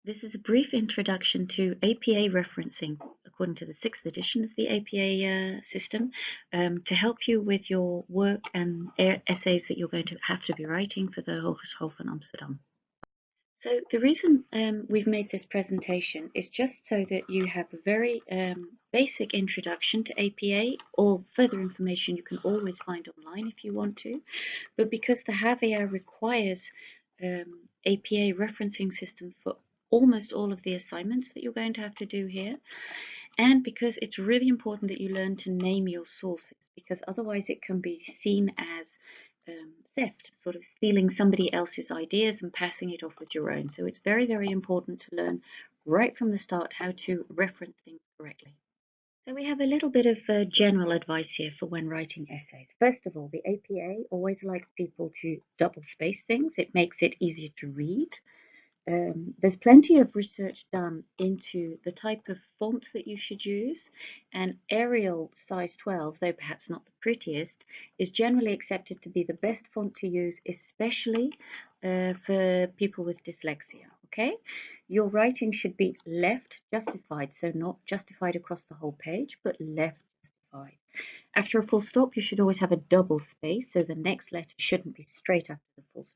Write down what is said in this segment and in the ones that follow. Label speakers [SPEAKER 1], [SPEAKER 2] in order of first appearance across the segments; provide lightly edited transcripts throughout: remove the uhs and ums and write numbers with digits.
[SPEAKER 1] This is a brief introduction to APA referencing, according to the 6th edition of the APA system, to help you with your work and essays that you're going to have to be writing for the Hogeschool van Amsterdam. So the reason we've made this presentation is just so that you have a very basic introduction to APA, or further information you can always find online if you want to, but because the HVA requires APA referencing system for almost all of the assignments that you're going to have to do here, and because it's really important that you learn to name your sources, because otherwise it can be seen as theft, sort of stealing somebody else's ideas and passing it off with your own. So it's very, very important to learn right from the start how to reference things correctly. So we have a little bit of general advice here for when writing essays. First of all, the APA always likes people to double space things. It makes it easier to read. There's plenty of research done into the type of font that you should use, and Arial size 12, though perhaps not the prettiest, is generally accepted to be the best font to use, especially for people with dyslexia. Okay, your writing should be left justified, so not justified across the whole page, but left justified. After a full stop, you should always have a double space, so the next letter shouldn't be straight after the full stop.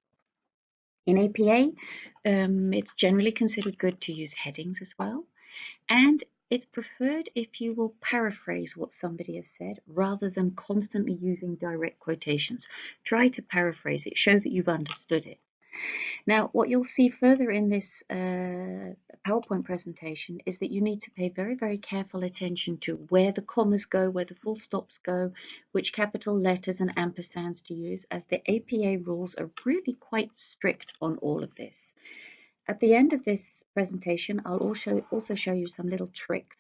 [SPEAKER 1] In APA, it's generally considered good to use headings as well, and it's preferred if you will paraphrase what somebody has said rather than constantly using direct quotations. Try to paraphrase it, show that you've understood it. Now, what you'll see further in this PowerPoint presentation is that you need to pay very, very careful attention to where the commas go, where the full stops go, which capital letters and ampersands to use, as the APA rules are really quite strict on all of this. At the end of this presentation, I'll also show you some little tricks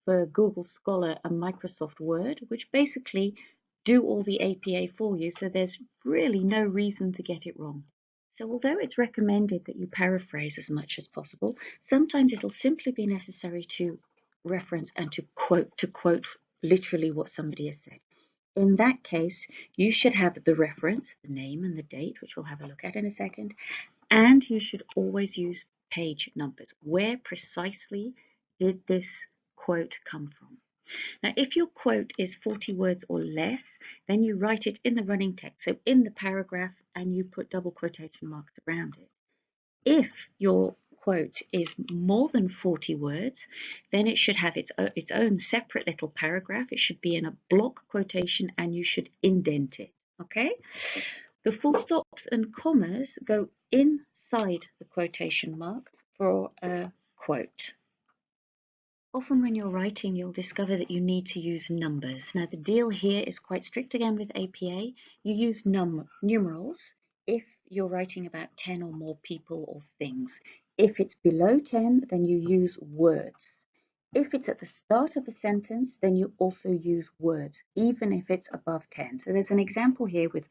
[SPEAKER 1] for Google Scholar and Microsoft Word, which basically do all the APA for you, so there's really no reason to get it wrong. So although it's recommended that you paraphrase as much as possible, sometimes it'll simply be necessary to reference and to quote literally what somebody has said. In that case, you should have the reference, the name and the date, which we'll have a look at in a second, and you should always use page numbers. Where precisely did this quote come from? Now, if your quote is 40 words or less, then you write it in the running text, so in the paragraph, and you put double quotation marks around it. If your quote is more than 40 words, then it should have its own separate little paragraph. It should be in a block quotation, and you should indent it, okay? The full stops and commas go inside the quotation marks for a quote. Often when you're writing, you'll discover that you need to use numbers. Now, the deal here is quite strict again with APA. You use numerals if you're writing about 10 or more people or things. If it's below 10, then you use words. If it's at the start of a sentence, then you also use words, even if it's above 10. So there's an example here with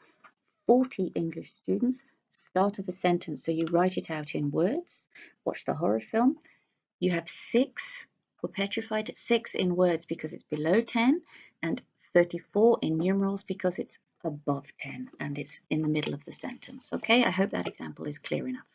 [SPEAKER 1] 40 English students, start of a sentence, so you write it out in words. Watch the horror film. You have 6. We're petrified at 6 in words because it's below 10, and 34 in numerals because it's above 10 and it's in the middle of the sentence. Okay, I hope that example is clear enough.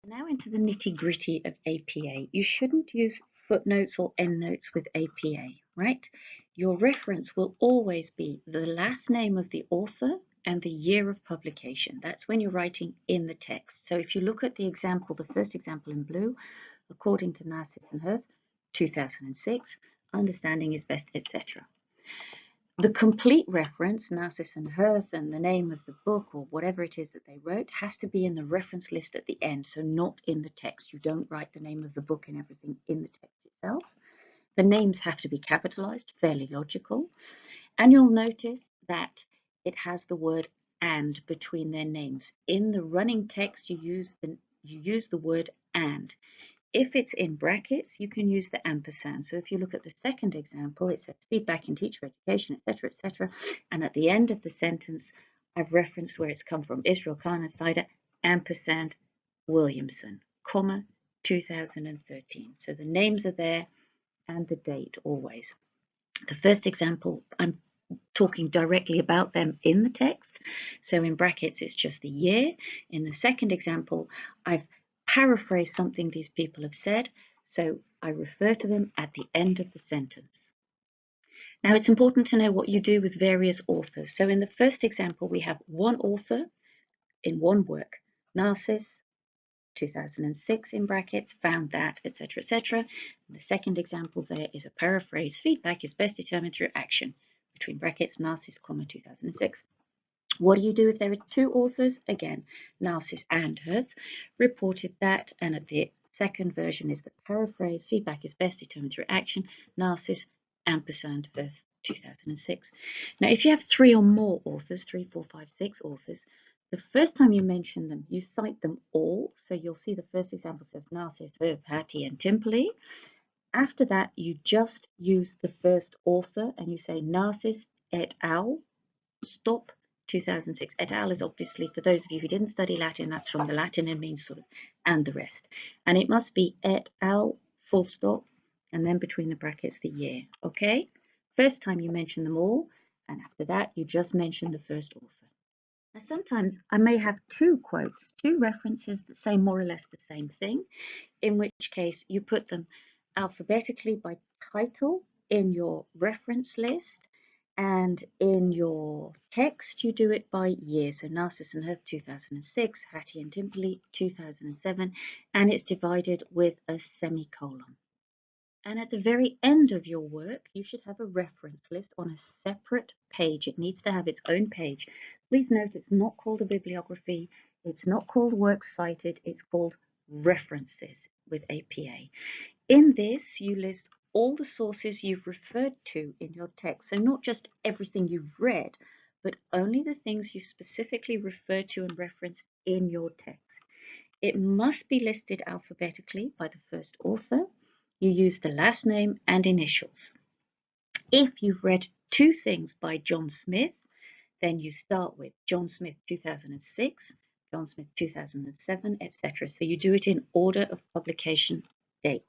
[SPEAKER 1] Now into the nitty-gritty of APA. You shouldn't use footnotes or endnotes with APA, right? Your reference will always be the last name of the author and the year of publication. That's when you're writing in the text. So if you look at the example, the first example in blue, according to Narcisse and Hirth, 2006, understanding is best, etc. The complete reference, Narcisse and Hirth, and the name of the book or whatever it is that they wrote has to be in the reference list at the end, so not in the text. You don't write the name of the book and everything in the text itself. The names have to be capitalized, fairly logical, and you'll notice that it has the word "and" between their names. In the running text, you use the word "and." If it's in brackets, you can use the ampersand. So if you look at the second example, it says feedback in teacher education, etc., etc. And at the end of the sentence, I've referenced where it's come from. Israel Khan Sider, ampersand Williamson, comma, 2013. So the names are there and the date always. The first example, I'm talking directly about them in the text. So in brackets, it's just the year. In the second example, I've paraphrase something these people have said, so I refer to them at the end of the sentence. Now, it's important to know what you do with various authors. So in the first example, we have one author in one work, Narcissus, 2006 in brackets, found that, etc., etc. The second example there is a paraphrase. Feedback is best determined through action, between brackets, Narcissus, 2006. What do you do if there are two authors? Again, Narcissus and Hertz reported that, and at the second version is the paraphrase. Feedback is best determined through action, Narcissus, ampersand, Hertz, 2006. Now, if you have three or more authors, 3, 4, 5, 6 authors, the first time you mention them, you cite them all. So you'll see the first example says Narcissus, Hertz, Hattie, and Timperley. After that, you just use the first author and you say Narcissus et al. Stop 2006. Et al. Is obviously, for those of you who didn't study Latin, that's from the Latin and means sort of and the rest. And it must be et al. Full stop, and then between the brackets the year. Okay? First time you mention them all, and after that you just mention the first author. Now, sometimes I may have two quotes, two references that say more or less the same thing, in which case you put them alphabetically by title in your reference list, and in your text you do it by year. So Narcissus and Hertz 2006, Hattie and Timperley 2007, and it's divided with a semicolon. And at the very end of your work, you should have a reference list on a separate page. It needs to have its own page. Please note it's not called a bibliography. It's not called works cited. It's called references with APA. In this, you list all the sources you've referred to in your text. So not just everything you've read, but only the things you specifically referred to and referenced in your text. It must be listed alphabetically by the first author. You use the last name and initials. If you've read two things by John Smith, then you start with John Smith 2006, John Smith 2007, etc. So you do it in order of publication date.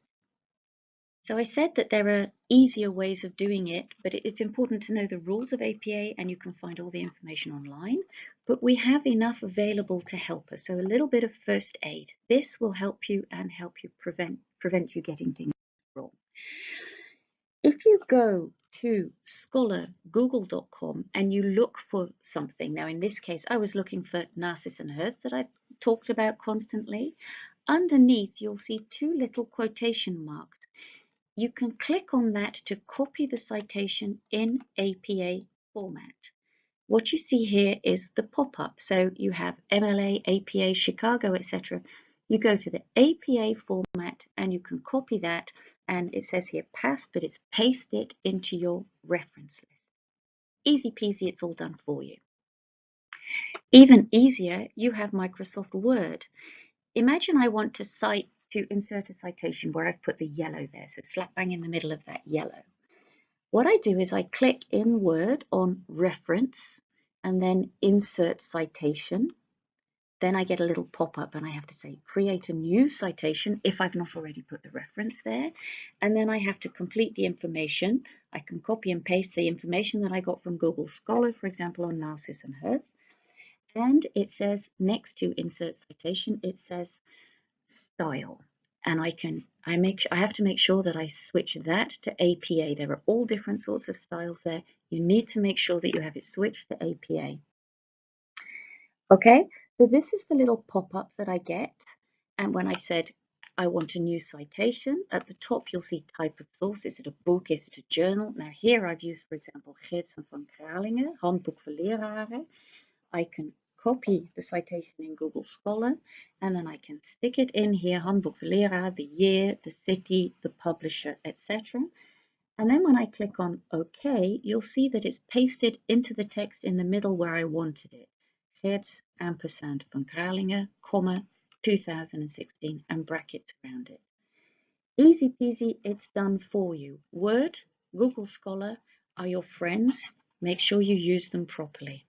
[SPEAKER 1] So I said that there are easier ways of doing it, but it's important to know the rules of APA, and you can find all the information online. But we have enough available to help us. So a little bit of first aid. This will help you and help you prevent you getting things wrong. If you go to scholargoogle.com and you look for something, now in this case I was looking for Narcissus and Hertz that I talked about constantly. Underneath you'll see two little quotation marks. You can click on that to copy the citation in APA format. What you see here is the pop-up. So you have MLA, APA, Chicago, etc. You go to the APA format and you can copy that, and it says here paste, but it's paste it into your reference list. Easy peasy, it's all done for you. Even easier, you have Microsoft Word. Imagine I want to insert a citation where I've put the yellow there, so slap bang in the middle of that yellow. What I do is I click in Word on Reference and then Insert Citation. Then I get a little pop-up and I have to say create a new citation if I've not already put the reference there. And then I have to complete the information. I can copy and paste the information that I got from Google Scholar, for example, on Narcissus and Hertz. And it says next to Insert Citation, it says style, and I have to make sure that I switch that to APA. There are all different sorts of styles there. You need to make sure that you have it switched to APA. Okay, so this is the little pop-up that I get, and when I said I want a new citation, at the top you'll see type of source. Is it a book? Is it a journal? Now here I've used, for example, Geertsen van Kralingen, Handboek voor Leraren. I can copy the citation in Google Scholar, and then I can stick it in here, Handboek voor Leraren, the year, the city, the publisher, etc. And then when I click on OK, you'll see that it's pasted into the text in the middle where I wanted it. Geertsen ampersand van Kralingen, comma, 2016, and brackets around it. Easy peasy, it's done for you. Word, Google Scholar are your friends. Make sure you use them properly.